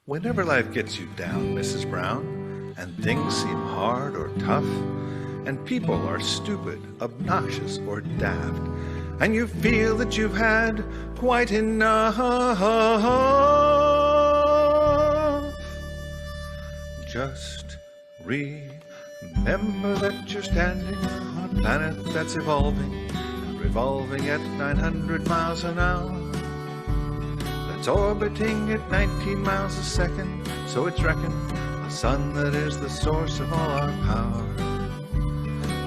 Whenever life gets you down, Mrs. Brown, and things seem hard or tough, and people are stupid, obnoxious, or daft, and you feel that you've had quite enough, just remember that you're standing on a planet that's evolving and revolving at 900 miles an hour. It's orbiting at 19 miles a second, so it's reckoned a sun that is the source of all our power.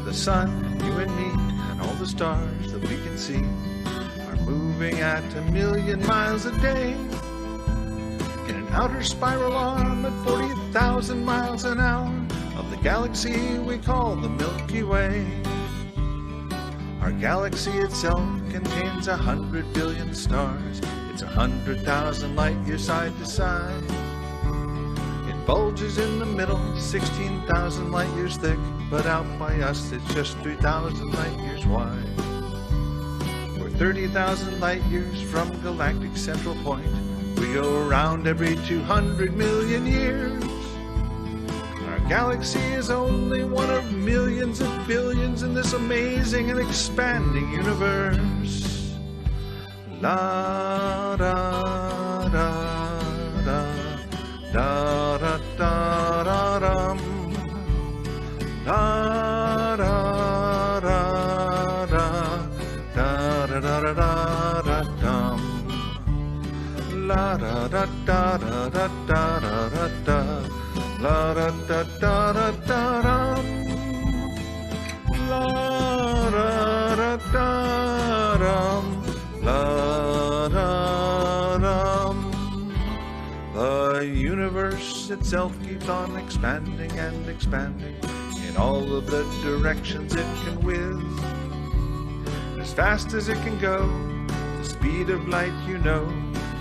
The sun, you and me, and all the stars that we can see are moving at 1,000,000 miles a day in an outer spiral arm at 40,000 miles an hour of the galaxy we call the Milky Way. Our galaxy itself contains 100 billion stars. It's 100,000 light years side to side. It bulges in the middle, 16,000 light years thick, but out by us it's just 3,000 light years wide. We're 30,000 light years from galactic central point. We go around every 200 million years. Our galaxy is only one of millions of billions in this amazing and expanding universe. La da da da da da da da dum. La da da da da da da da da dum. La da da da da da da da da. La da da da da da dum. La da da da dum. La da dum. The universe itself keeps on expanding and expanding in all of the directions it can whiz. As fast as it can go, the speed of light,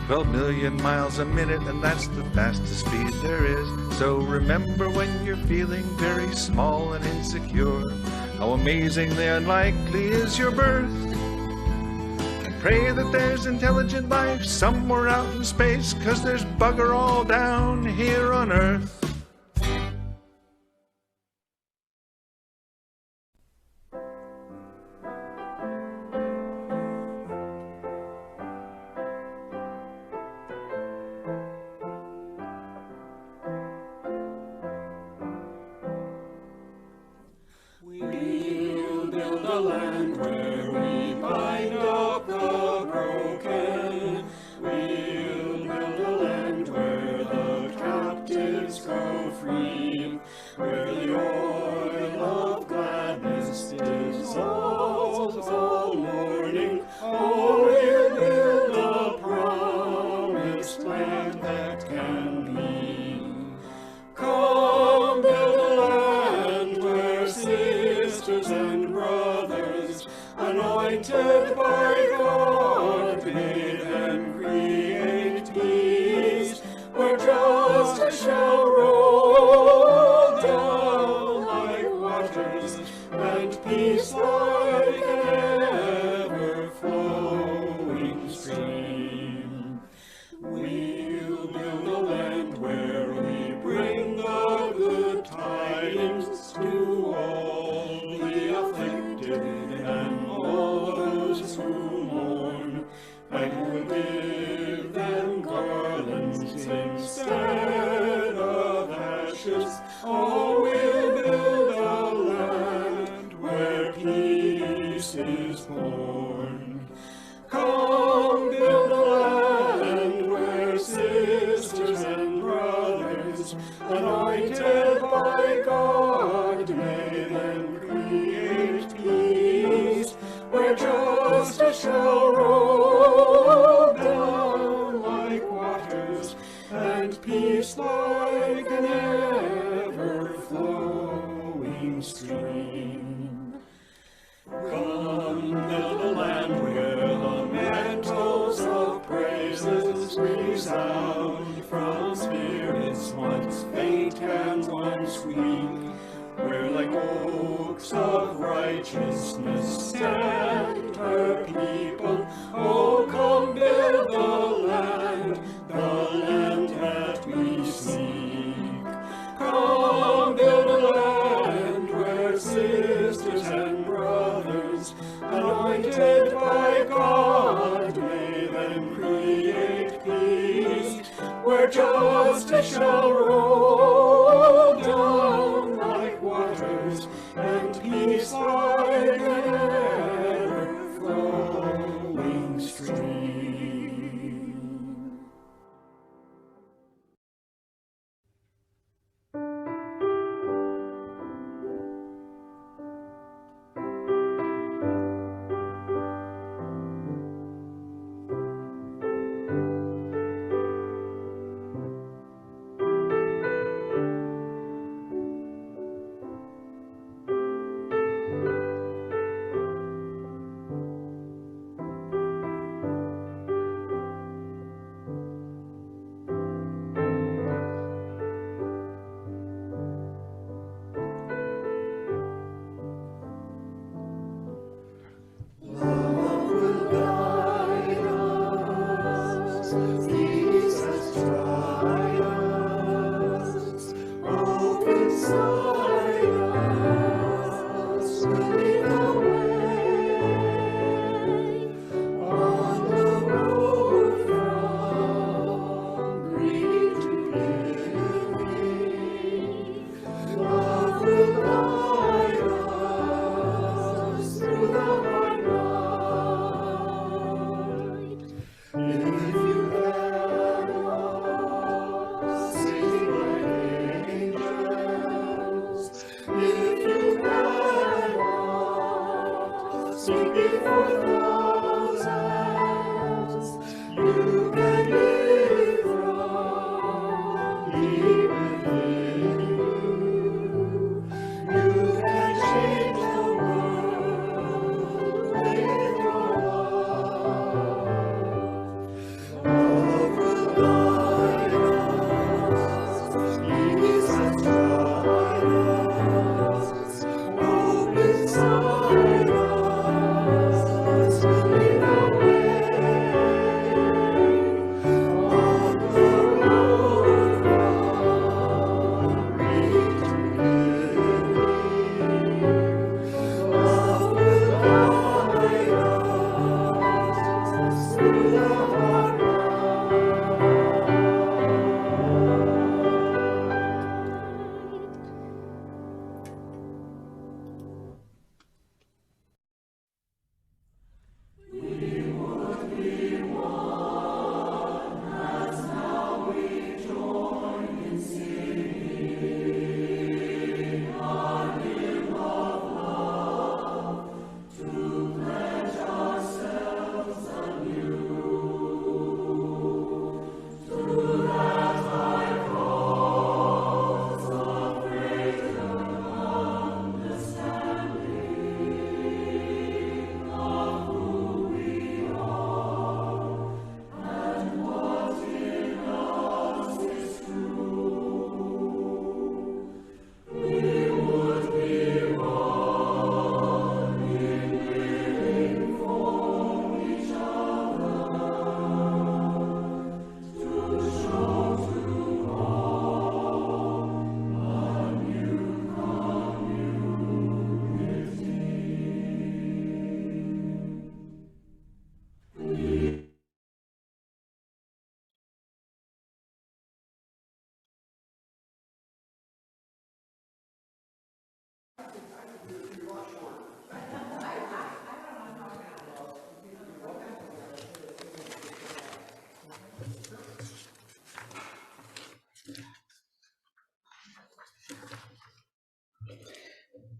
12 million miles a minute, and that's the fastest speed there is. So remember when you're feeling very small and insecure, how amazingly unlikely is your birth. Pray that there's intelligent life somewhere out in space, 'cause there's bugger all down here on Earth. We'll build a land where we bind up the broken. We'll build a land where the captives go free, where the oil of gladness dissolves all mourning. Oh, we'll build a promised land that can be. Come, build a land where sisters and brothers, anointed by God, may then create peace, where justice shall roll down like waters, and peace like an ever-flowing stream. We'll build a land where we bring the good tidings to all the afflicted and all those who mourn, and we'll give them garlands instead of ashes. Oh, we'll build a land where peace is born. Come, build a land where sisters and brothers, anointed by God, may then create peace, where justice shall roll down like waters, and peace like an ever-flowing stream. Come, build a land where the mantles of praises resound from spirits once faint and once weak, where like oaks of righteousness stand her people. Oh, come build the land that we where justice shall roll down like waters, and peace like an ever-flowing stream.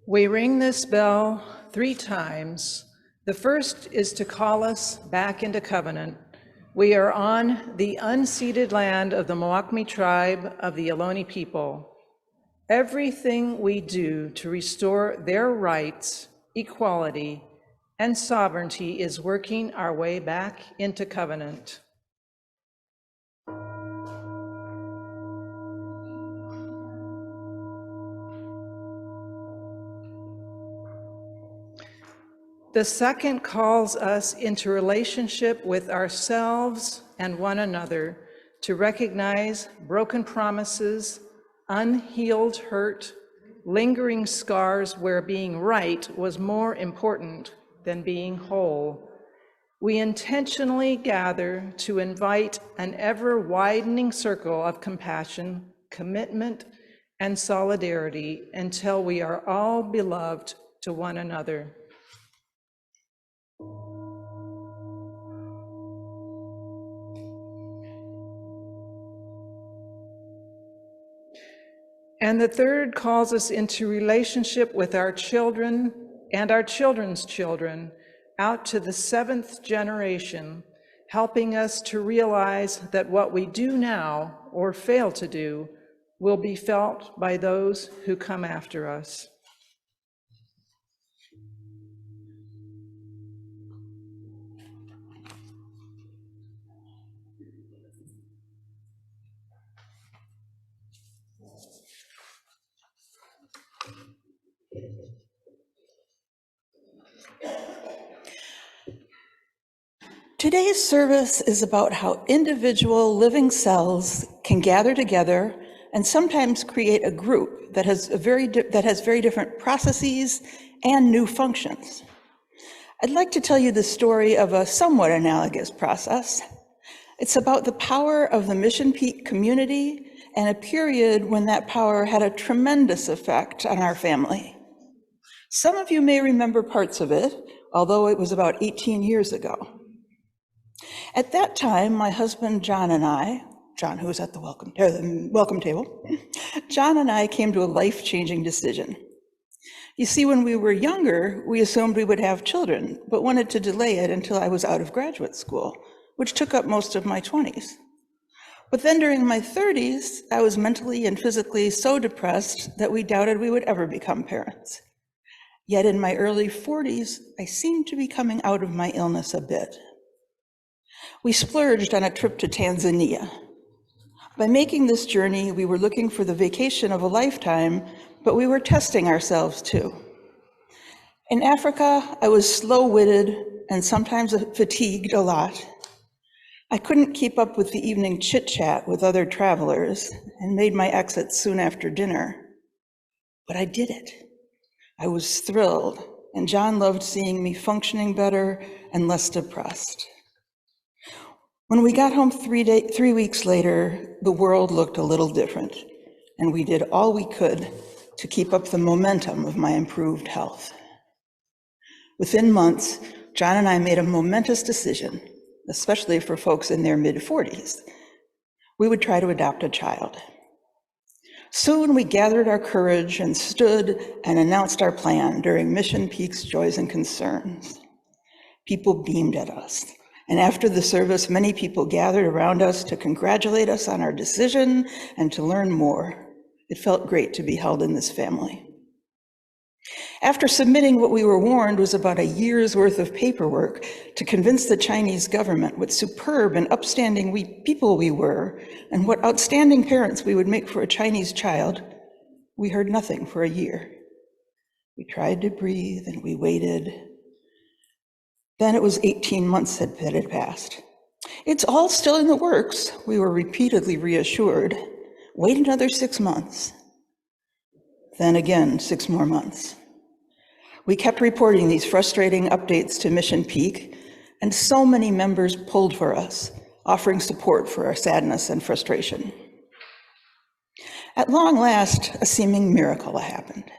We ring this bell 3 times. The first is to call us back into covenant. We are on the unceded land of the Mwakmi tribe of the Ohlone people. Everything we do to restore their rights, equality, and sovereignty is working our way back into covenant. The second calls us into relationship with ourselves and one another to recognize broken promises, unhealed hurt, lingering scars where being right was more important than being whole. we intentionally gather to invite an ever-widening circle of compassion, commitment, and solidarity until we are all beloved to one another. And the third calls us into relationship with our children and our children's children, out to the 7th generation, helping us to realize that what we do now or fail to do will be felt by those who come after us. Today's service is about how individual living cells can gather together and sometimes create a group that has very different processes and new functions. I'd like to tell you the story of a somewhat analogous process. It's about the power of the Mission Peak community and a period when that power had a tremendous effect on our family. Some of you may remember parts of it, although it was about 18 years ago. At that time, my husband, John, and I, John, who was at the welcome table, John and I came to a life-changing decision. You see, when we were younger, we assumed we would have children, but wanted to delay it until I was out of graduate school, which took up most of my 20s. But then during my 30s, I was mentally and physically so depressed that we doubted we would ever become parents. Yet in my early 40s, I seemed to be coming out of my illness a bit. We splurged on a trip to Tanzania. By making this journey, we were looking for the vacation of a lifetime, but we were testing ourselves too. In Africa, I was slow-witted and sometimes fatigued a lot. I couldn't keep up with the evening chit-chat with other travelers and made my exit soon after dinner. But I did it. I was thrilled, and John loved seeing me functioning better and less depressed. When we got home 3 weeks later, the world looked a little different, and we did all we could to keep up the momentum of my improved health. Within months, John and I made a momentous decision, especially for folks in their mid-40s. We would try to adopt a child. Soon we gathered our courage and stood and announced our plan during Mission Peak's Joys and Concerns. People beamed at us. And after the service, many people gathered around us to congratulate us on our decision and to learn more. It felt great to be held in this family. After submitting what we were warned was about a year's worth of paperwork to convince the Chinese government what superb and upstanding people we were and what outstanding parents we would make for a Chinese child, we heard nothing for a year. We tried to breathe and we waited. Then it was 18 months that had passed. It's all still in the works, we were repeatedly reassured. Wait another 6 months. Then again, 6 more months. We kept reporting these frustrating updates to Mission Peak, and so many members pulled for us, offering support for our sadness and frustration. At long last, a seeming miracle happened.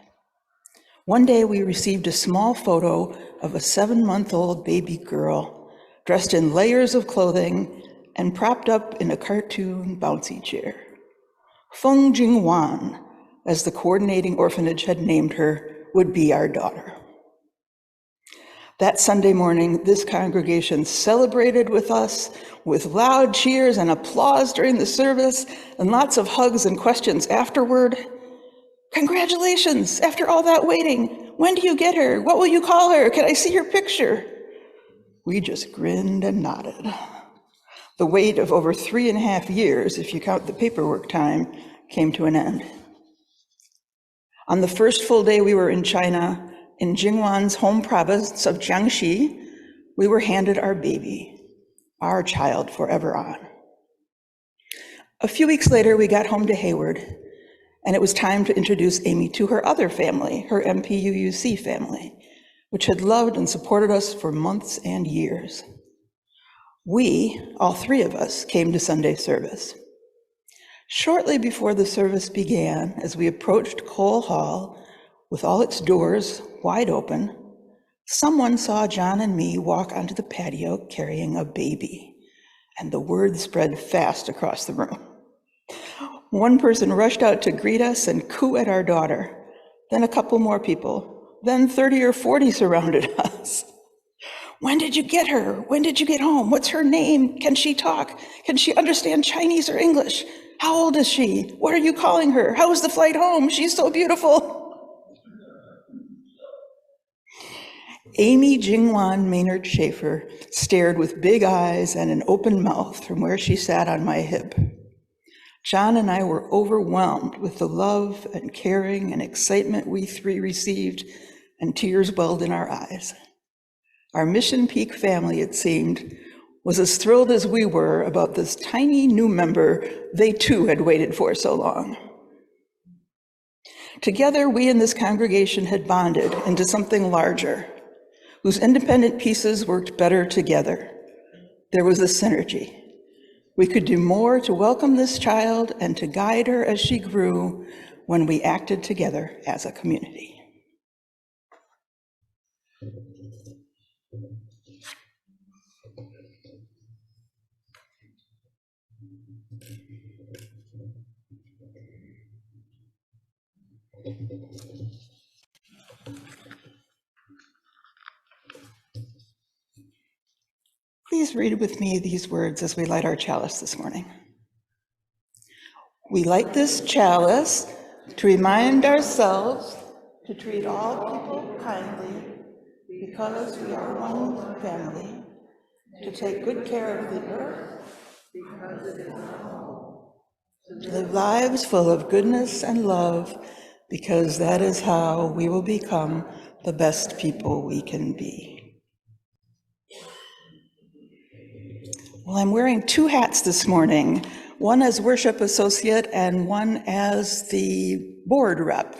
One day we received a small photo of a 7-month-old baby girl dressed in layers of clothing and propped up in a cartoon bouncy chair. Feng Jingwan, as the coordinating orphanage had named her, would be our daughter. That Sunday morning, this congregation celebrated with us with loud cheers and applause during the service and lots of hugs and questions afterward. Congratulations, after all that waiting. When do you get her? What will you call her? Can I see her picture? We just grinned and nodded. The wait of over 3.5 years, if you count the paperwork time, came to an end. On the first full day we were in China, in Jingwan's home province of Jiangxi, we were handed our baby, our child forever on. A few weeks later, we got home to Hayward, and it was time to introduce Amy to her other family, her MPUUC family, which had loved and supported us for months and years. We, all three of us, came to Sunday service. Shortly before the service began, as we approached Cole Hall, with all its doors wide open, someone saw John and me walk onto the patio carrying a baby, and the word spread fast across the room. One person rushed out to greet us and coo at our daughter, then a couple more people, then 30 or 40 surrounded us. When did you get her? When did you get home? What's her name? Can she talk? Can she understand Chinese or English? How old is she? What are you calling her? How was the flight home? She's so beautiful. Amy Jingwan Maynard Schaefer stared with big eyes and an open mouth from where she sat on my hip. John and I were overwhelmed with the love and caring and excitement we three received, and tears welled in our eyes. Our Mission Peak family, it seemed, was as thrilled as we were about this tiny new member they too had waited for so long. Together, we in this congregation had bonded into something larger, whose independent pieces worked better together. There was a synergy. We could do more to welcome this child and to guide her as she grew when we acted together as a community. Please read with me these words as we light our chalice this morning. We light this chalice to remind ourselves to treat all people kindly because we are one family, to take good care of the earth because it is our home, to live lives full of goodness and love because that is how we will become the best people we can be. Well, I'm wearing two hats this morning, one as worship associate and one as the board rep.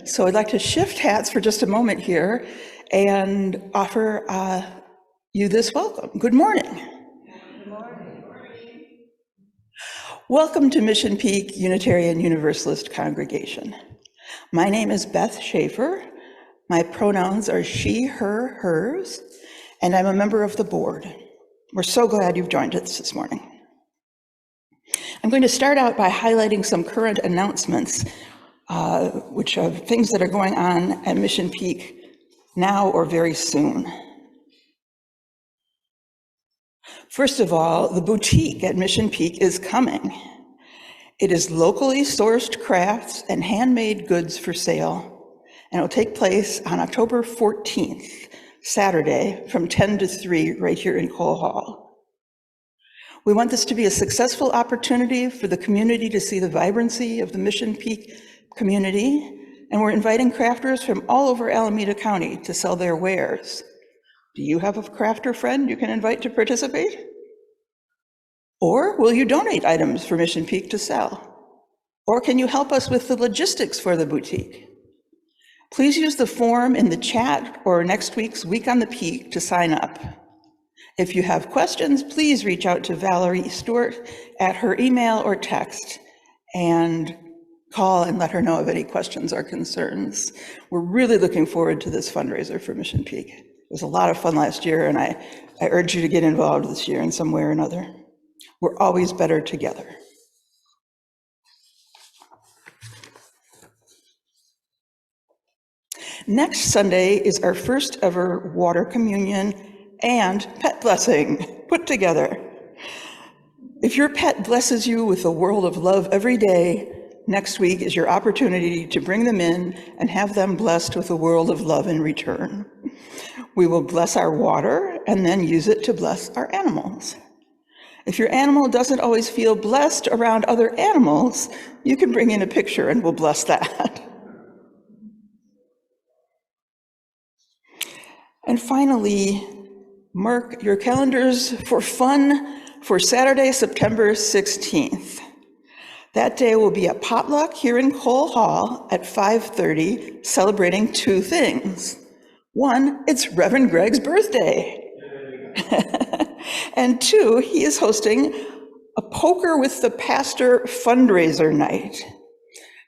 So I'd like to shift hats for just a moment here and offer you this welcome. Good morning. Good morning. Welcome to Mission Peak Unitarian Universalist Congregation. My name is Beth Schaefer. My pronouns are she, her, hers, and I'm a member of the board. We're so glad you've joined us this morning. I'm going to start out by highlighting some current announcements, which are things that are going on at Mission Peak now or very soon. First of all, the boutique at Mission Peak is coming. It is locally sourced crafts and handmade goods for sale, and it will take place on October 14th, Saturday, from 10 to 3 right here in Cole Hall. We want this to be a successful opportunity for the community to see the vibrancy of the Mission Peak community, and we're inviting crafters from all over Alameda County to sell their wares. Do you have a crafter friend you can invite to participate? Or will you donate items for Mission Peak to sell? Or can you help us with the logistics for the boutique? Please use the form in the chat or next week's Week on the Peak to sign up. If you have questions, please reach out to Valerie Stewart at her email or text and call and let her know of any questions or concerns. We're really looking forward to this fundraiser for Mission Peak. It was a lot of fun last year, and I urge you to get involved this year in some way or another. We're always better together. Next Sunday is our first ever water communion and pet blessing put together. If your pet blesses you with a world of love every day, next week is your opportunity to bring them in and have them blessed with a world of love in return. We will bless our water and then use it to bless our animals. If your animal doesn't always feel blessed around other animals, you can bring in a picture and we'll bless that. And finally, mark your calendars for fun for Saturday, September 16th. That day will be a potluck here in Cole Hall at 5:30, celebrating two things. One, it's Reverend Greg's birthday. And 2, he is hosting a Poker with the Pastor fundraiser night.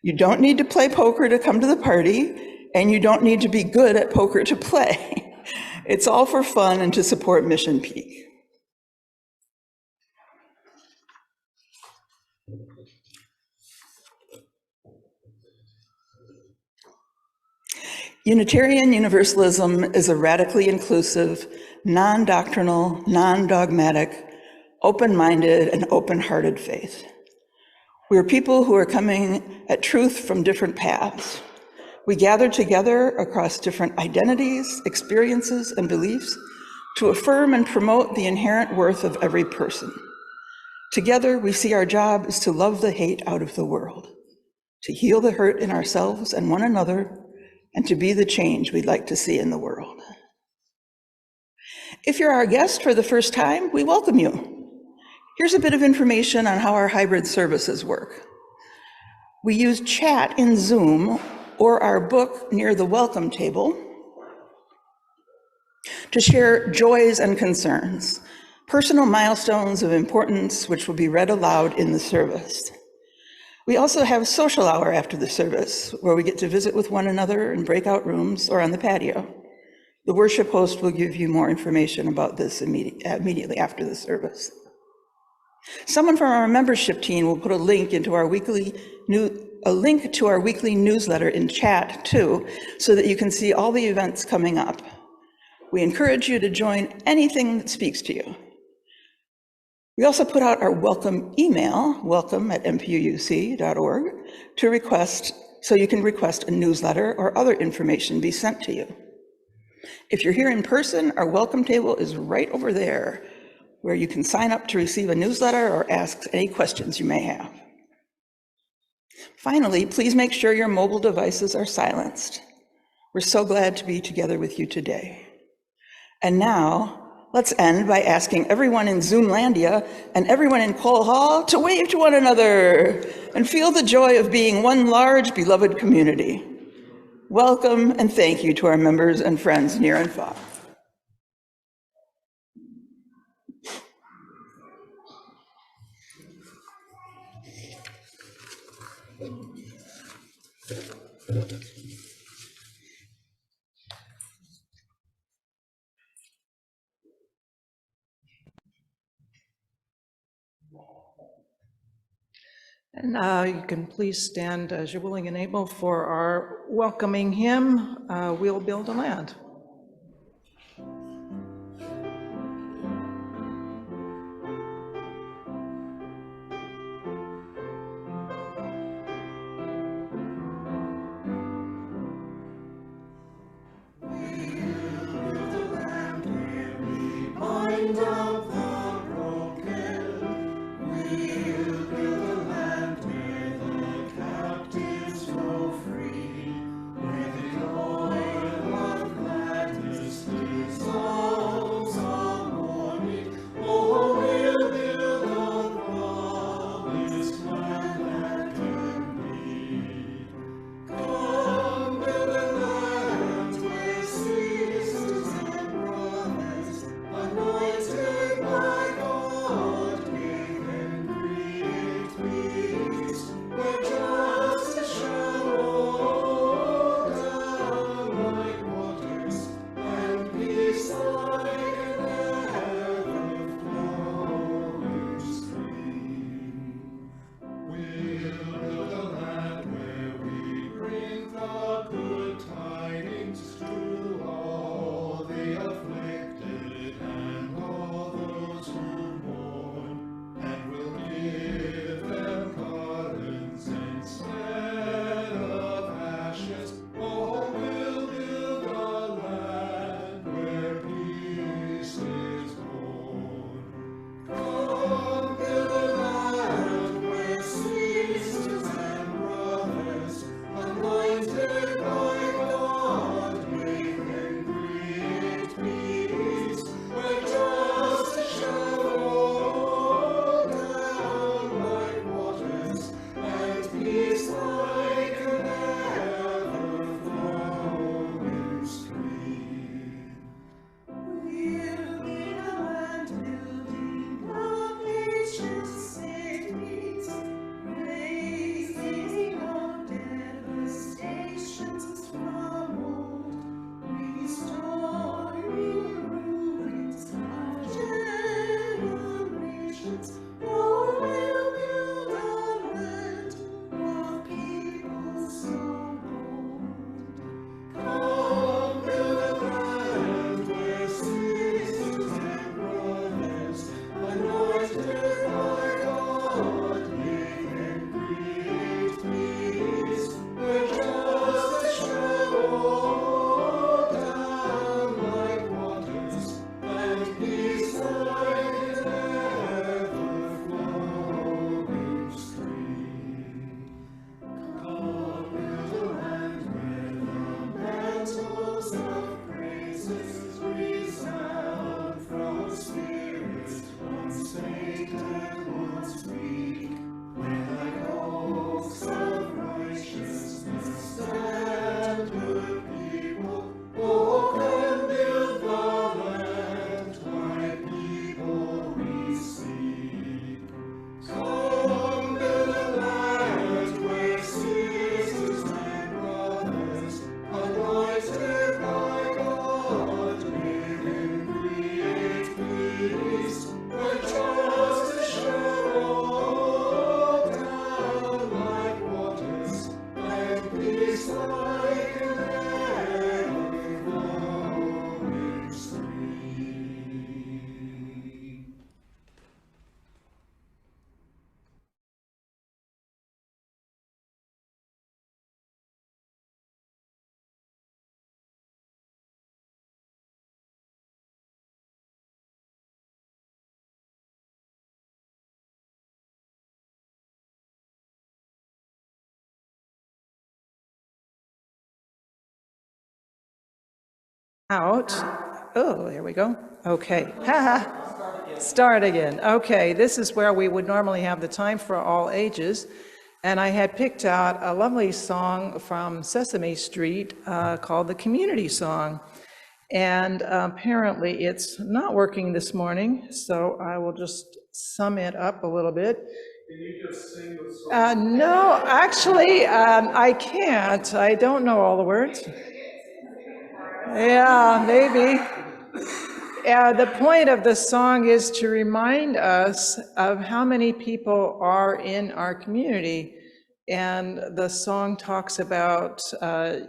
You don't need to play poker to come to the party, and you don't need to be good at poker to play. It's all for fun and to support Mission Peak. Unitarian Universalism is a radically inclusive, non-doctrinal, non-dogmatic, open-minded, and open-hearted faith. We are people who are coming at truth from different paths. We gather together across different identities, experiences, and beliefs to affirm and promote the inherent worth of every person. Together, we see our job is to love the hate out of the world, to heal the hurt in ourselves and one another, and to be the change we'd like to see in the world. If you're our guest for the first time, we welcome you. Here's a bit of information on how our hybrid services work. We use chat in Zoom or our book near the welcome table to share joys and concerns, personal milestones of importance which will be read aloud in the service. We also have social hour after the service, where we get to visit with one another in breakout rooms or on the patio. The worship host will give you more information about this immediately after the service. Someone from our membership team will put a link to our weekly newsletter in chat too, so that you can see all the events coming up. We encourage you to join anything that speaks to you. We also put out our welcome email, welcome@mpuuc.org, so you can request a newsletter or other information be sent to you. If you're here in person, our welcome table is right over there, where you can sign up to receive a newsletter or ask any questions you may have. Finally, please make sure your mobile devices are silenced. We're so glad to be together with you today. And now, let's end by asking everyone in Zoomlandia and everyone in Cole Hall to wave to one another and feel the joy of being one large, beloved community. Welcome and thank you to our members and friends near and far. And now you can please stand as you're willing and able for our welcoming hymn, We'll Build a Land. Bind up the broken, we'll build a land where the captives go free, where the joy of out. Oh, there we go. Okay. Start again. Okay, this is where we would normally have the time for all ages. And I had picked out a lovely song from Sesame Street called the Community Song. And apparently it's not working this morning, so I will just sum it up a little bit. Can you just sing the song? No, actually, I can't. I don't know all the words. Yeah, maybe. The point of the song is to remind us of how many people are in our community. And the song talks about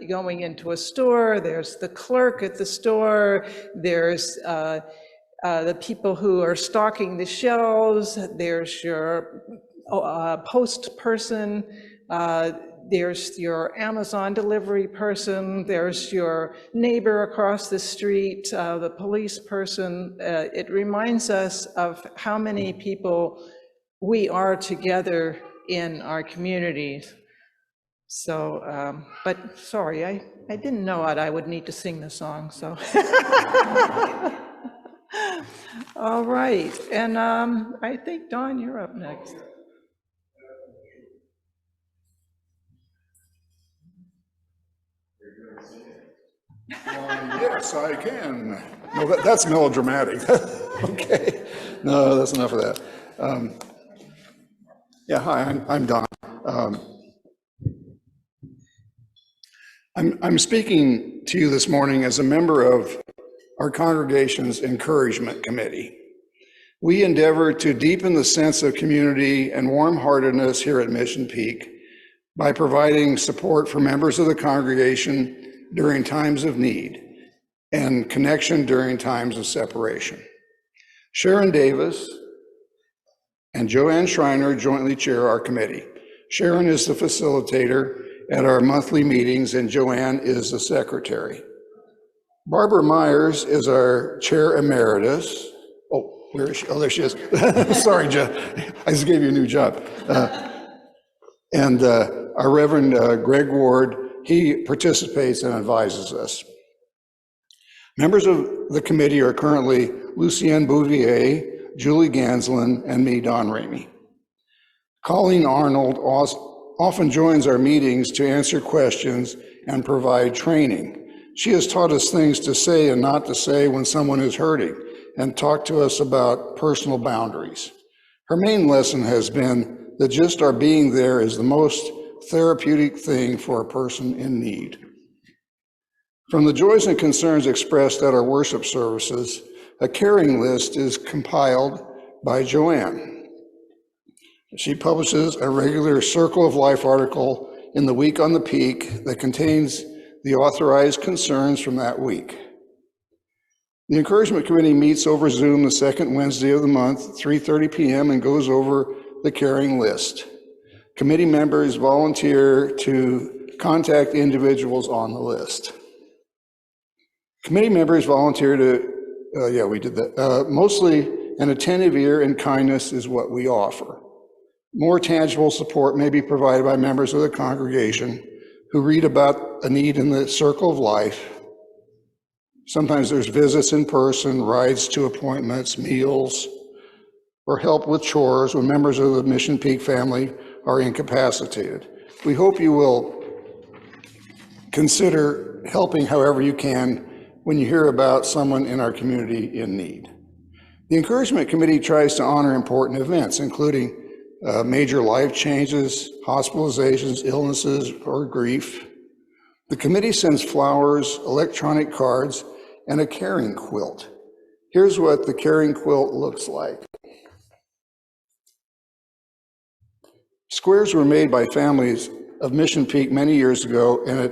going into a store, there's the clerk at the store, there's the people who are stocking the shelves, there's your post person, there's your Amazon delivery person, there's your neighbor across the street, the police person. It reminds us of how many people we are together in our communities. So, but sorry, I didn't know it. I would need to sing the song, so. All right, and I think, Dawn, you're up next. Yes, I can. No, that's melodramatic. Okay. No, that's enough of that. Yeah, hi, I'm Don. I'm speaking to you this morning as a member of our congregation's encouragement committee. We endeavor to deepen the sense of community and warm-heartedness here at Mission Peak by providing support for members of the congregation during times of need and connection during times of separation. Sharon Davis and Joanne Schreiner jointly chair our committee. Sharon is the facilitator at our monthly meetings, and Joanne is the secretary. Barbara Myers is our chair emeritus. Oh, where is she? Oh, there she is. Sorry, Jeff. I just gave you a new job. And our Reverend Greg Ward, he participates and advises us. Members of the committee are currently Lucienne Bouvier, Julie Ganslin, and me, Don Ramey. Colleen Arnold often joins our meetings to answer questions and provide training. She has taught us things to say and not to say when someone is hurting, and talked to us about personal boundaries. Her main lesson has been that just our being there is the most therapeutic thing for a person in need. From the joys and concerns expressed at our worship services, a caring list is compiled by Joanne. She publishes a regular Circle of Life article in the Week on the Peak that contains the authorized concerns from that week. The Encouragement Committee meets over Zoom the second Wednesday of the month, 3:30 p.m., and goes over the caring list. Committee members volunteer to contact individuals on the list. Committee members volunteer to, we did that. Mostly an attentive ear and kindness is what we offer. More tangible support may be provided by members of the congregation who read about a need in the circle of life. Sometimes there's visits in person, rides to appointments, meals, or help with chores when members of the Mission Peak family are incapacitated. We hope you will consider helping however you can when you hear about someone in our community in need. The Encouragement Committee tries to honor important events, including major life changes, hospitalizations, illnesses, or grief. The committee sends flowers, electronic cards, and a caring quilt. Here's what the caring quilt looks like. Squares were made by families of Mission Peak many years ago, and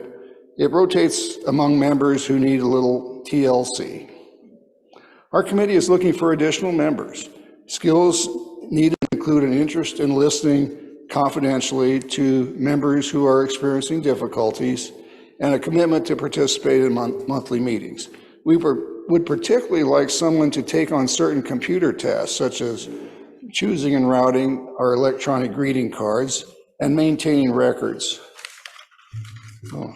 it rotates among members who need a little TLC. Our committee is looking for additional members. Skills needed include an interest in listening confidentially to members who are experiencing difficulties and a commitment to participate in monthly meetings. We would particularly like someone to take on certain computer tasks, such as choosing and routing our electronic greeting cards and maintaining records. Oh.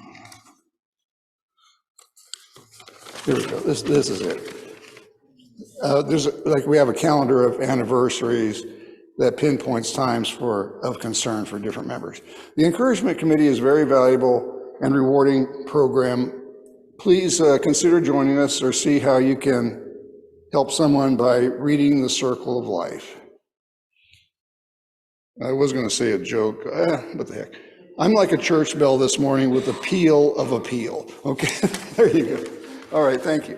Here we go, this is it. We have a calendar of anniversaries that pinpoints times of concern for different members. The Encouragement Committee is a very valuable and rewarding program. Please consider joining us or see how you can help someone by reading The Circle of Life. I was going to say a joke, what the heck. I'm like a church bell this morning with a peal of appeal. Okay, there you go. All right, thank you.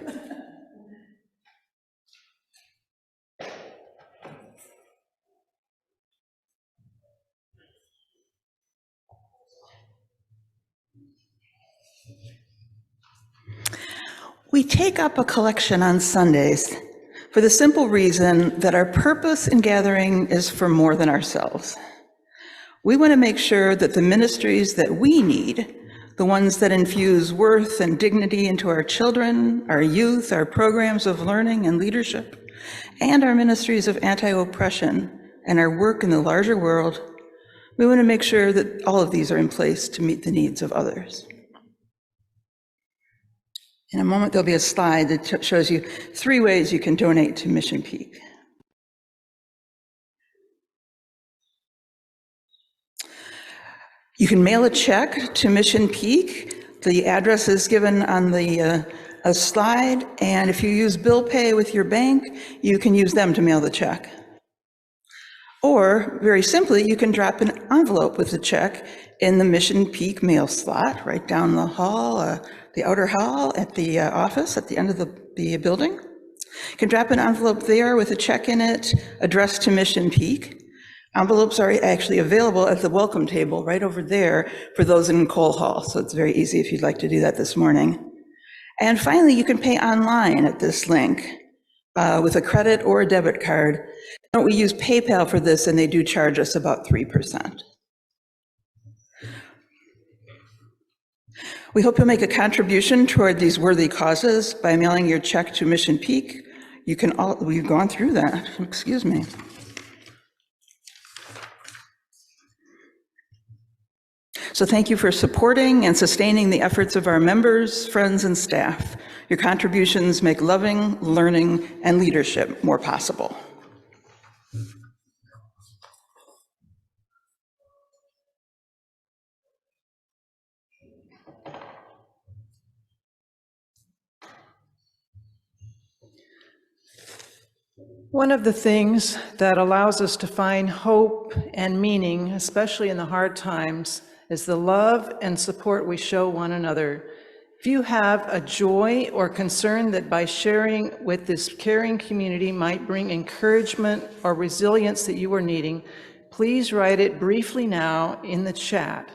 We take up a collection on Sundays for the simple reason that our purpose in gathering is for more than ourselves. We want to make sure that the ministries that we need, the ones that infuse worth and dignity into our children, our youth, our programs of learning and leadership, and our ministries of anti-oppression and our work in the larger world, we want to make sure that all of these are in place to meet the needs of others. In a moment, there'll be a slide that shows you 3 ways you can donate to Mission Peak. You can mail a check to Mission Peak. The address is given on the slide, and if you use bill pay with your bank, you can use them to mail the check. Or, very simply, you can drop an envelope with the check in the Mission Peak mail slot right down the hall, the outer hall at the office at the end of the building. You can drop an envelope there with a check in it addressed to Mission Peak. Envelopes are actually available at the welcome table right over there for those in Cole Hall, so it's very easy if you'd like to do that this morning. And finally, you can pay online at this link with a credit or a debit card. We use PayPal for this, and they do charge us about 3%. We hope you'll make a contribution toward these worthy causes by mailing your check to Mission Peak. We've gone through that, excuse me. So thank you for supporting and sustaining the efforts of our members, friends, and staff. Your contributions make loving, learning, and leadership more possible. One of the things that allows us to find hope and meaning, especially in the hard times, is the love and support we show one another. If you have a joy or concern that by sharing with this caring community might bring encouragement or resilience that you are needing, please write it briefly now in the chat.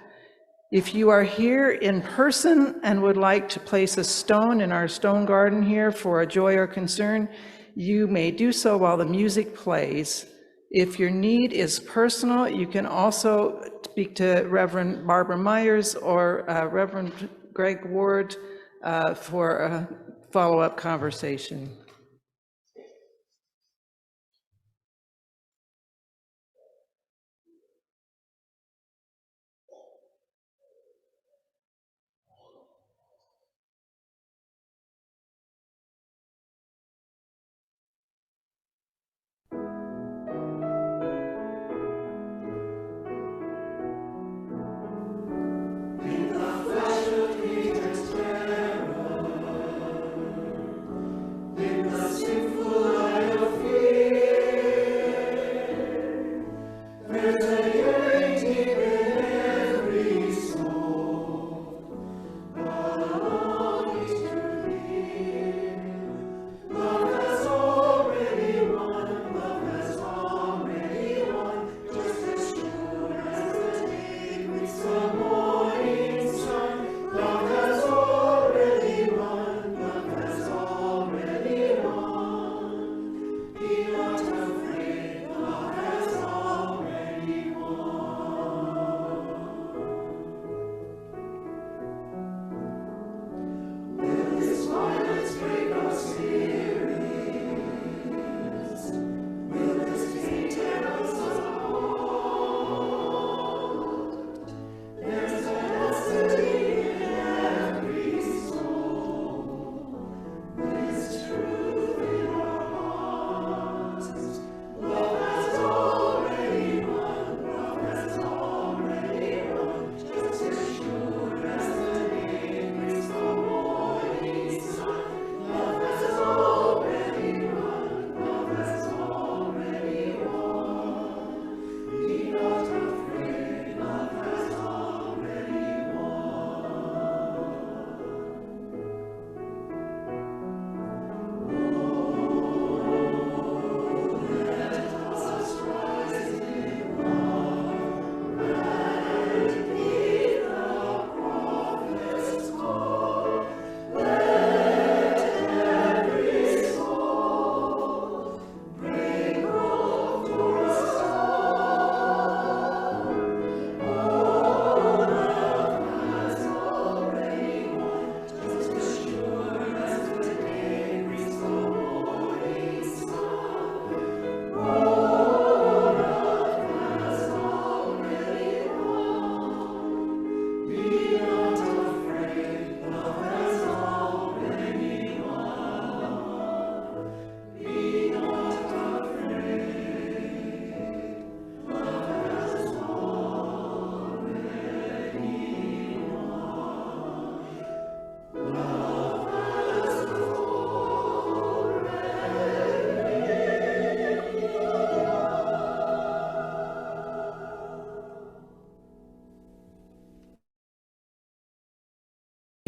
If you are here in person and would like to place a stone in our stone garden here for a joy or concern, you may do so while the music plays. If your need is personal, you can also speak to Reverend Barbara Myers or Reverend Greg Ward for a follow-up conversation. In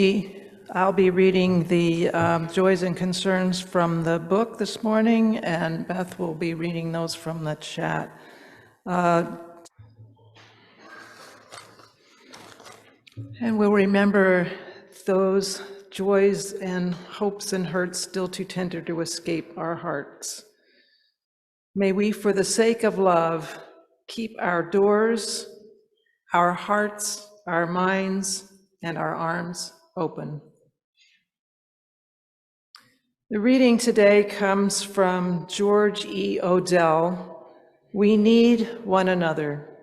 I'll be reading the joys and concerns from the book this morning, and Beth will be reading those from the chat. And we'll remember those joys and hopes and hurts still too tender to escape our hearts. May we, for the sake of love, keep our doors, our hearts, our minds, and our arms open. The reading today comes from George E. Odell. We need one another.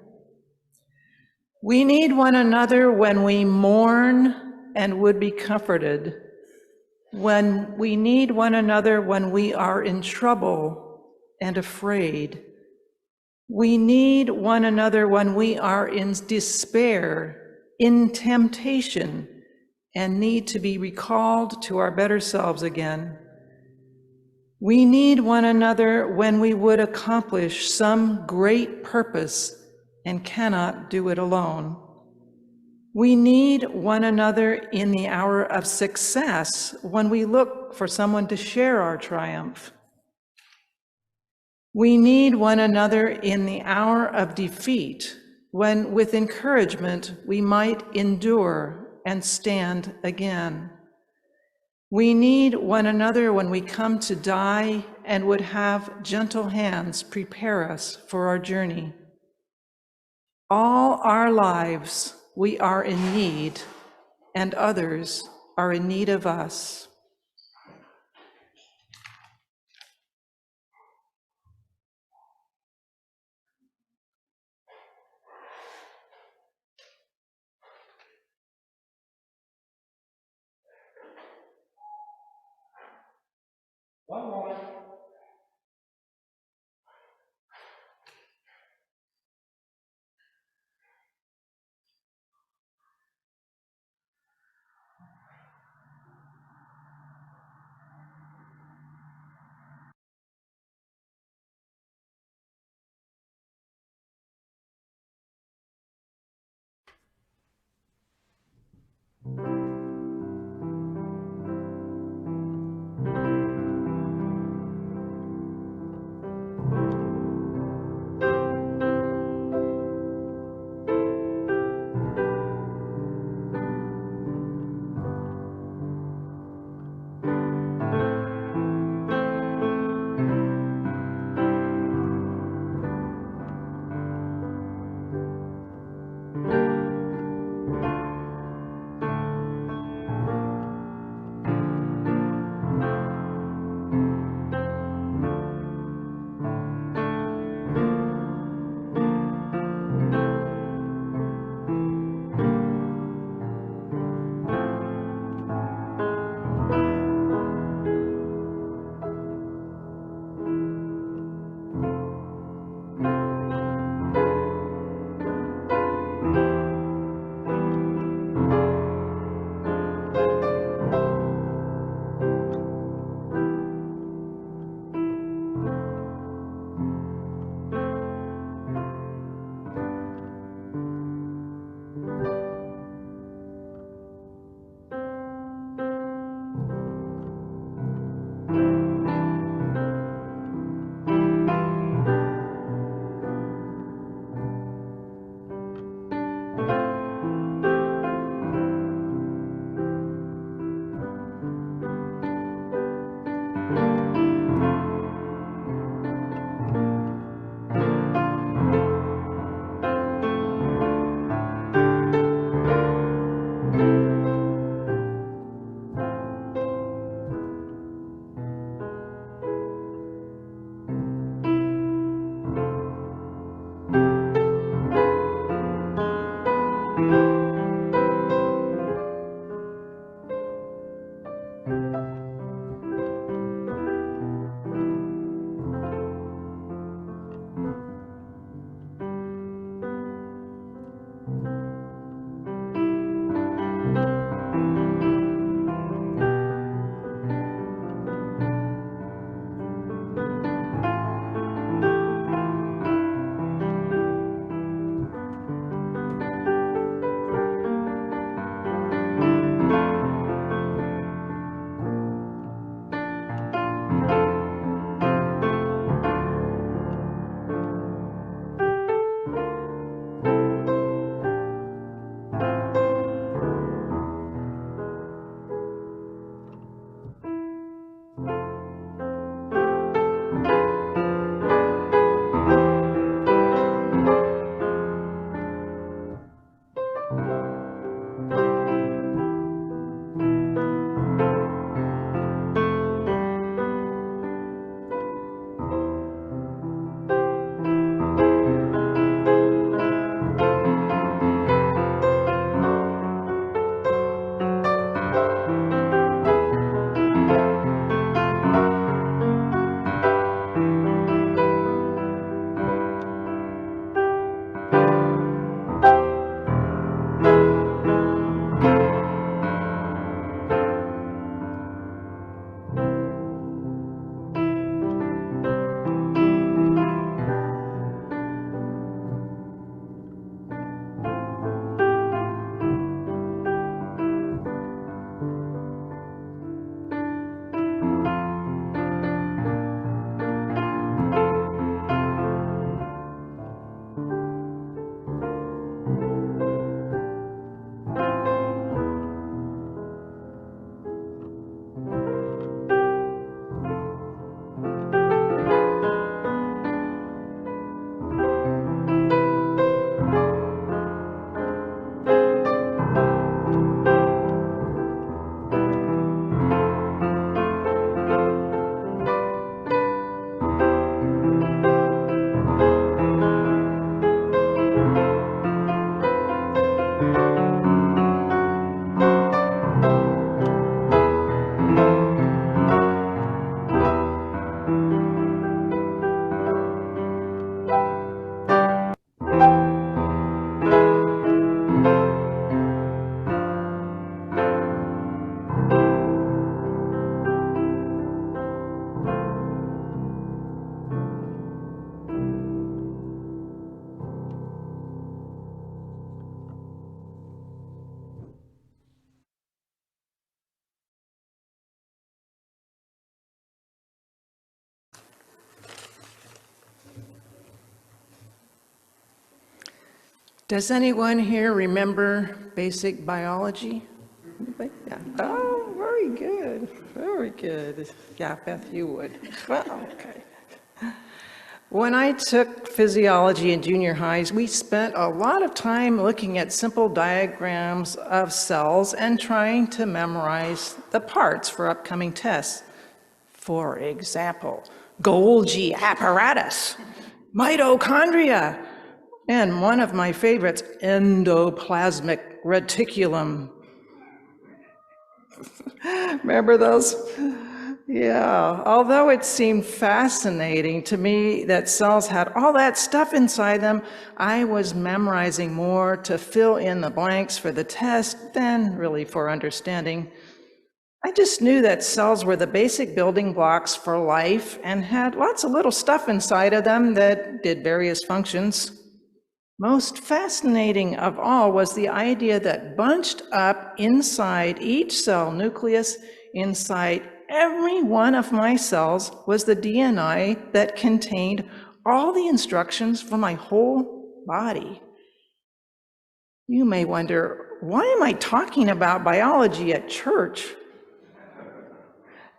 We need one another when we mourn and would be comforted, when we need one another when we are in trouble and afraid. We need one another when we are in despair, in temptation, and need to be recalled to our better selves again. We need one another when we would accomplish some great purpose and cannot do it alone. We need one another in the hour of success when we look for someone to share our triumph. We need one another in the hour of defeat when, with encouragement, we might endure and stand again. We need one another when we come to die and would have gentle hands prepare us for our journey. All our lives we are in need, and others are in need of us. One moment. Does anyone here remember basic biology? Anybody? Yeah. Oh, very good, very good. Yeah, Beth, you would. Well, okay. When I took physiology in junior highs, we spent a lot of time looking at simple diagrams of cells and trying to memorize the parts for upcoming tests. For example, Golgi apparatus, mitochondria, and one of my favorites, endoplasmic reticulum. Remember those? Yeah, although it seemed fascinating to me that cells had all that stuff inside them, I was memorizing more to fill in the blanks for the test than really for understanding. I just knew that cells were the basic building blocks for life and had lots of little stuff inside of them that did various functions. Most fascinating of all was the idea that bunched up inside each cell nucleus, inside every one of my cells, was the DNA that contained all the instructions for my whole body. You may wonder, why am I talking about biology at church?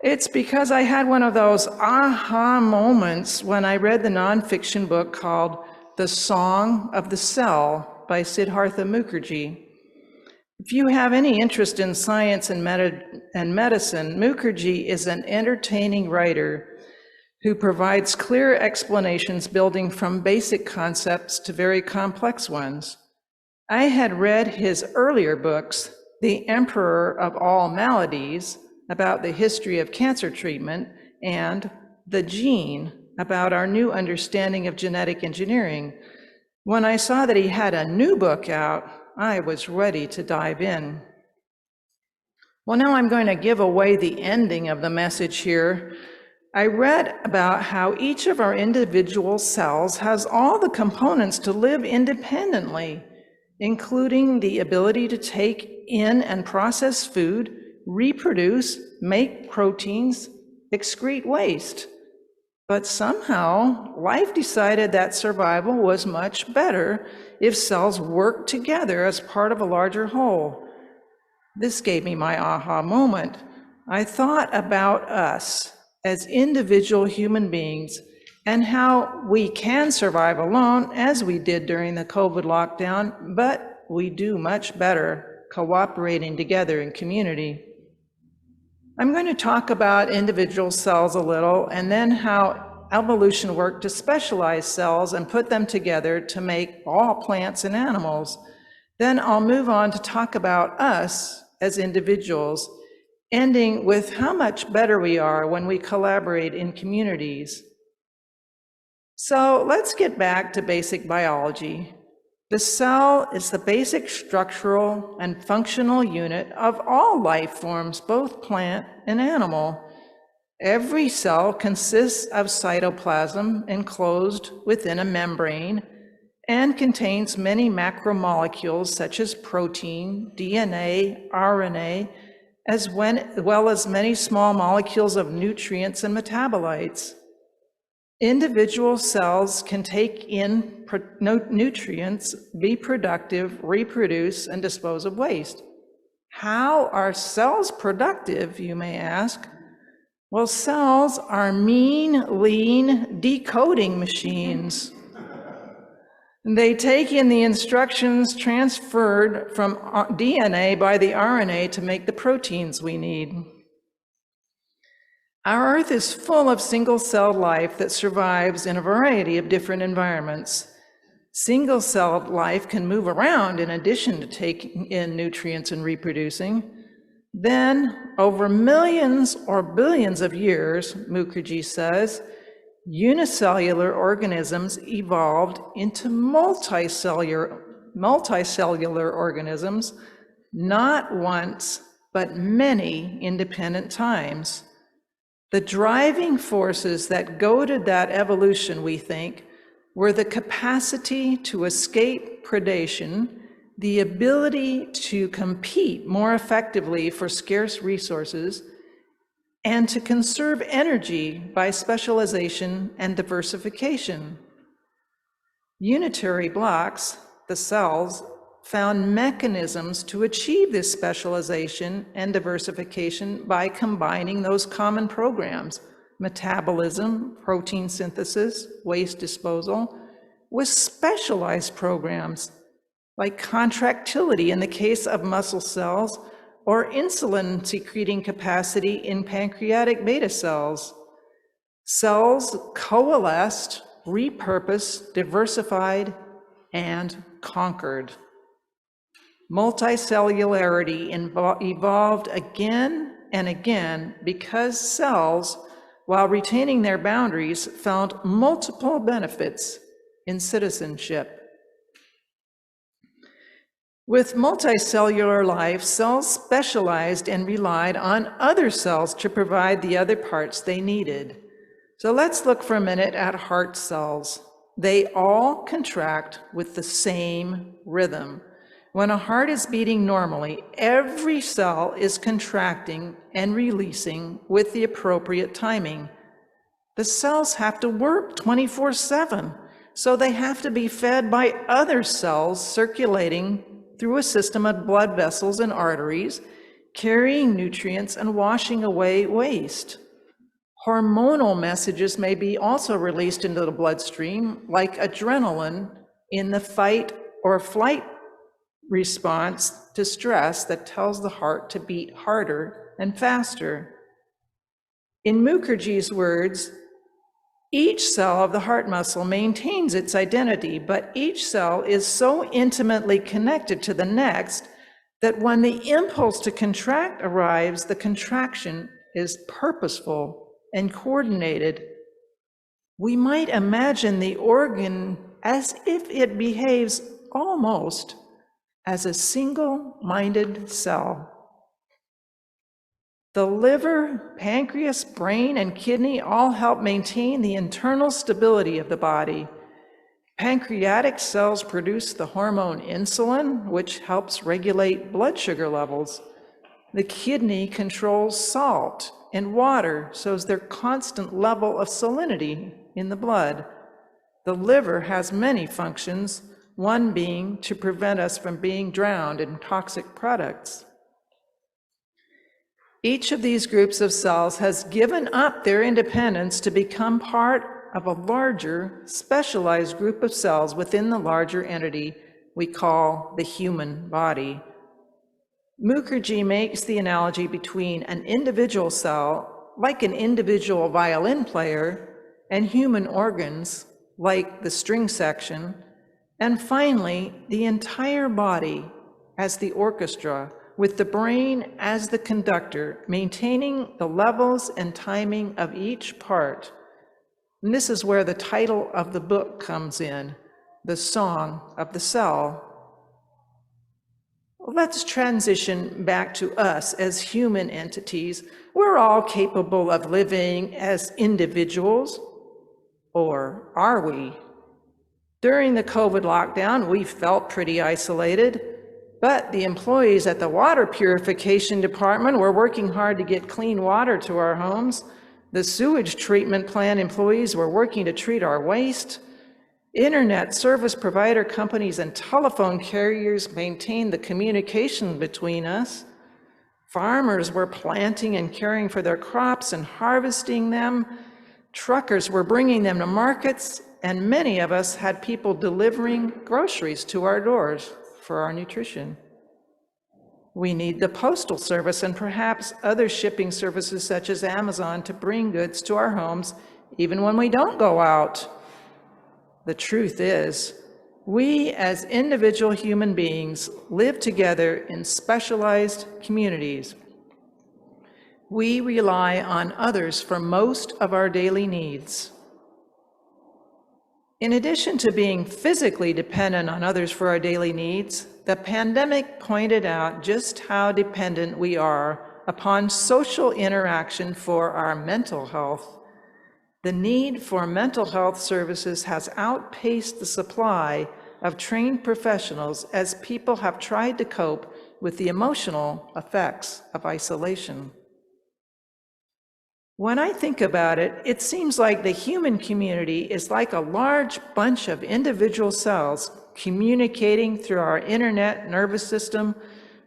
It's because I had one of those aha moments when I read the nonfiction book called The Song of the Cell by Siddhartha Mukherjee. If you have any interest in science and medicine, Mukherjee is an entertaining writer who provides clear explanations building from basic concepts to very complex ones. I had read his earlier books, The Emperor of All Maladies, about the history of cancer treatment, and The Gene, about our new understanding of genetic engineering. When I saw that he had a new book out, I was ready to dive in. Well, now I'm going to give away the ending of the message here. I read about how each of our individual cells has all the components to live independently, including the ability to take in and process food, reproduce, make proteins, excrete waste. But somehow, life decided that survival was much better if cells worked together as part of a larger whole. This gave me my aha moment. I thought about us as individual human beings and how we can survive alone, as we did during the COVID lockdown, but we do much better cooperating together in community. I'm going to talk about individual cells a little, and then how evolution worked to specialize cells and put them together to make all plants and animals. Then I'll move on to talk about us as individuals, ending with how much better we are when we collaborate in communities. So let's get back to basic biology. The cell is the basic structural and functional unit of all life forms, both plant and animal. Every cell consists of cytoplasm enclosed within a membrane and contains many macromolecules such as protein, DNA, RNA, as well as many small molecules of nutrients and metabolites. Individual cells can take in nutrients, be productive, reproduce, and dispose of waste. How are cells productive, you may ask? Well, cells are mean, lean decoding machines. They take in the instructions transferred from DNA by the RNA to make the proteins we need. Our Earth is full of single-celled life that survives in a variety of different environments. Single-celled life can move around in addition to taking in nutrients and reproducing. Then, over millions or billions of years, Mukherjee says, unicellular organisms evolved into multicellular organisms, not once, but many independent times. The driving forces that goaded that evolution, we think, were the capacity to escape predation, the ability to compete more effectively for scarce resources, and to conserve energy by specialization and diversification. Unitary blocks, the cells, found mechanisms to achieve this specialization and diversification by combining those common programs, metabolism, protein synthesis, waste disposal, with specialized programs like contractility in the case of muscle cells or insulin secreting capacity in pancreatic beta cells. Cells coalesced, repurposed, diversified, and conquered. Multicellularity evolved again and again because cells, while retaining their boundaries, found multiple benefits in citizenship. With multicellular life, cells specialized and relied on other cells to provide the other parts they needed. So let's look for a minute at heart cells. They all contract with the same rhythm. When a heart is beating normally, every cell is contracting and releasing with the appropriate timing. The cells have to work 24/7, so they have to be fed by other cells circulating through a system of blood vessels and arteries, carrying nutrients and washing away waste. Hormonal messages may be also released into the bloodstream, like adrenaline in the fight or flight response to stress that tells the heart to beat harder and faster. In Mukherjee's words, each cell of the heart muscle maintains its identity, but each cell is so intimately connected to the next that when the impulse to contract arrives, the contraction is purposeful and coordinated. We might imagine the organ as if it behaves almost as a single-minded cell. The liver, pancreas, brain, and kidney all help maintain the internal stability of the body. Pancreatic cells produce the hormone insulin, which helps regulate blood sugar levels. The kidney controls salt and water, so as their constant level of salinity in the blood. The liver has many functions, one being to prevent us from being drowned in toxic products. Each of these groups of cells has given up their independence to become part of a larger, specialized group of cells within the larger entity we call the human body. Mukherjee makes the analogy between an individual cell, like an individual violin player, and human organs, like the string section, and finally, the entire body as the orchestra, with the brain as the conductor, maintaining the levels and timing of each part. And this is where the title of the book comes in, The Song of the Cell. Let's transition back to us as human entities. We're all capable of living as individuals, or are we? During the COVID lockdown, we felt pretty isolated, but the employees at the water purification department were working hard to get clean water to our homes. The sewage treatment plant employees were working to treat our waste. Internet service provider companies and telephone carriers maintained the communication between us. Farmers were planting and caring for their crops and harvesting them. Truckers were bringing them to markets, and many of us had people delivering groceries to our doors for our nutrition. We need the postal service and perhaps other shipping services such as Amazon to bring goods to our homes, even when we don't go out. The truth is, we as individual human beings live together in specialized communities. We rely on others for most of our daily needs. In addition to being physically dependent on others for our daily needs, the pandemic pointed out just how dependent we are upon social interaction for our mental health. The need for mental health services has outpaced the supply of trained professionals as people have tried to cope with the emotional effects of isolation. When I think about it, it seems like the human community is like a large bunch of individual cells communicating through our internet nervous system,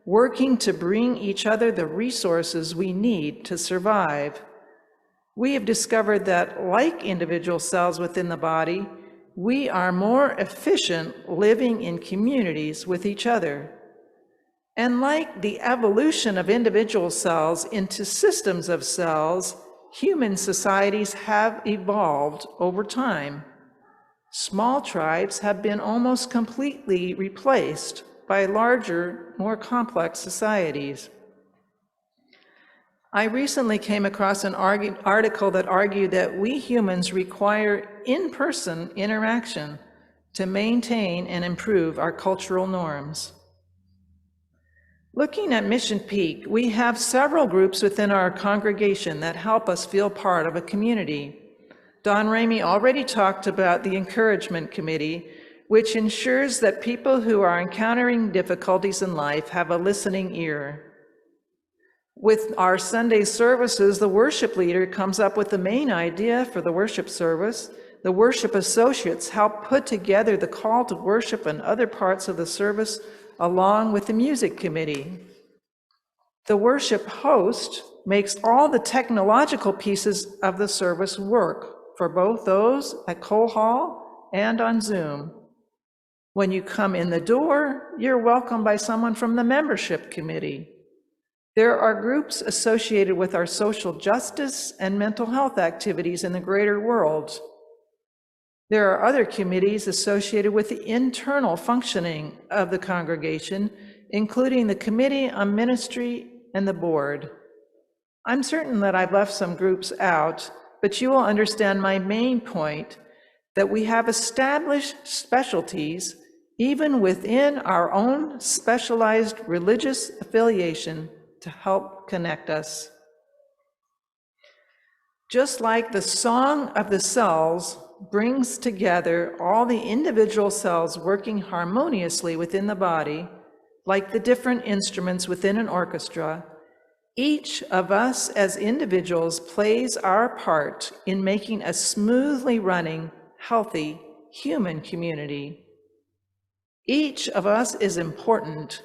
working to bring each other the resources we need to survive. We have discovered that, like individual cells within the body, we are more efficient living in communities with each other. And like the evolution of individual cells into systems of cells, human societies have evolved over time. Small tribes have been almost completely replaced by larger, more complex societies. I recently came across an article that argued that we humans require in-person interaction to maintain and improve our cultural norms. Looking at Mission Peak, we have several groups within our congregation that help us feel part of a community. Don Ramey already talked about the Encouragement Committee, which ensures that people who are encountering difficulties in life have a listening ear. With our Sunday services, the worship leader comes up with the main idea for the worship service. The worship associates help put together the call to worship and other parts of the service, along with the music committee. The worship host makes all the technological pieces of the service work for both those at Cole Hall and on Zoom. When you come in the door, you're welcomed by someone from the membership committee. There are groups associated with our social justice and mental health activities in the greater world. There are other committees associated with the internal functioning of the congregation, including the Committee on Ministry and the board. I'm certain that I've left some groups out, but you will understand my main point, that we have established specialties even within our own specialized religious affiliation to help connect us. Just like the song of the cells brings together all the individual cells working harmoniously within the body, like the different instruments within an orchestra, each of us as individuals plays our part in making a smoothly running, healthy human community. Each of us is important.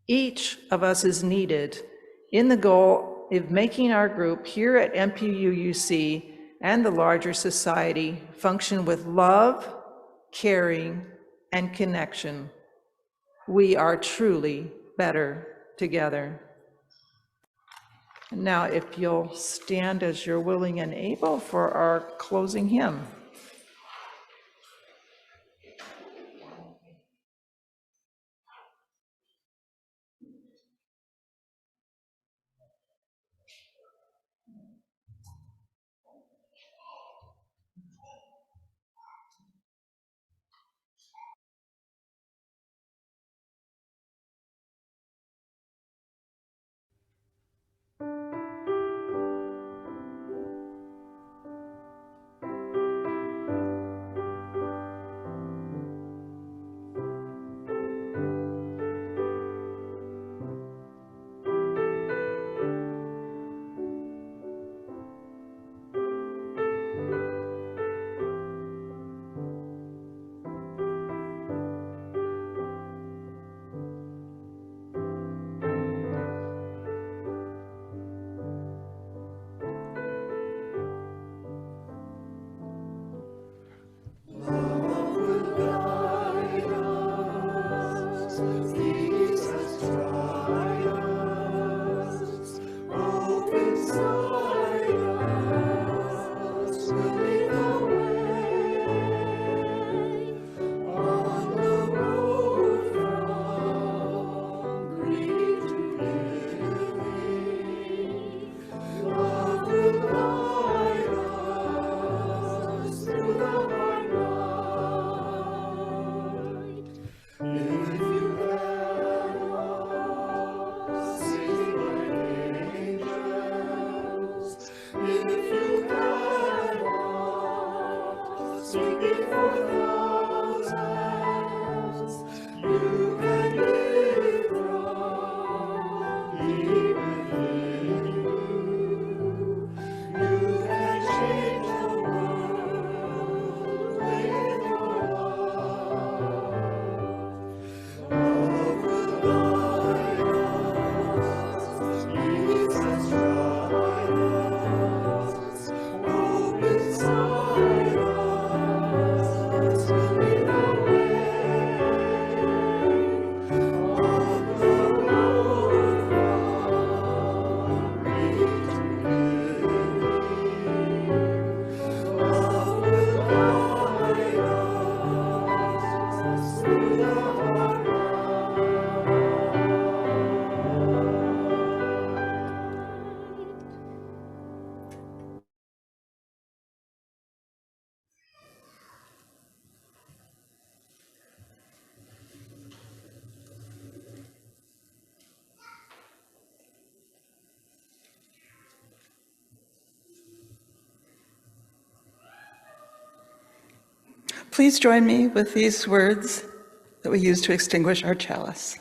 Each of us is needed in the goal of making our group here at MPUUC and the larger society function with love, caring, and connection. We are truly better together. Now, if you'll stand as you're willing and able for our closing hymn. Please join me with these words that we use to extinguish our chalice.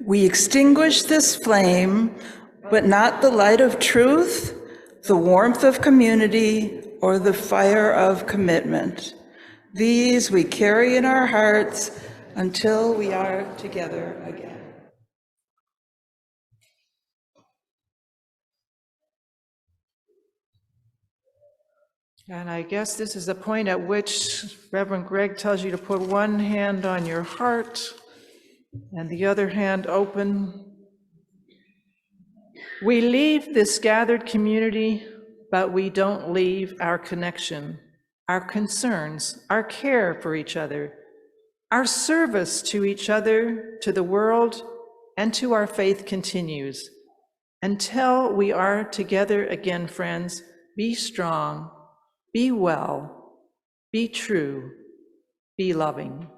We extinguish this flame, but not the light of truth, the warmth of community, or the fire of commitment. These we carry in our hearts until we are together again. And I guess this is the point at which Reverend Greg tells you to put one hand on your heart and the other hand open. We leave this gathered community, but we don't leave our connection, our concerns, our care for each other, our service to each other, to the world, and to our faith continues. Until we are together again, friends, be strong, be well, be true, be loving.